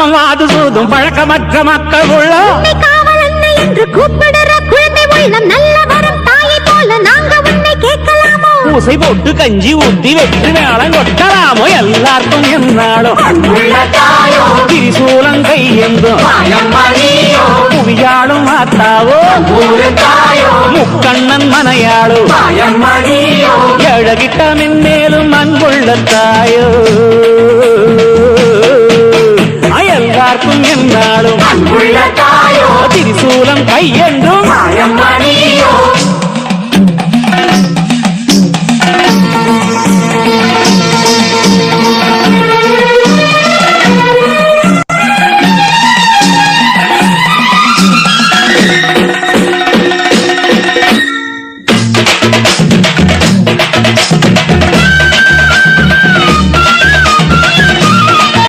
காமம் வாது சூதும் பழக்கமற்ற மக்கள் உள்ள காவல் அன்னை என்று கூப்பிடுற குழந்தை உள்ளம் நல்ல வரும் தாயை போல நாங்க உன்னை கேட்கலாமோ பூசை போட்டு கஞ்சி ஊத்தி வெற்றி மேளம் கொட்டலாமோ எல்லாருக்கும் என்னாலும் திரிசூலம் கையெந்தும் புவியாளும் மாத்தாவோ முக்கண்ணன் மனையாளும் ஏழகிட்ட மென்மேலும் அன்புள்ள தாயோ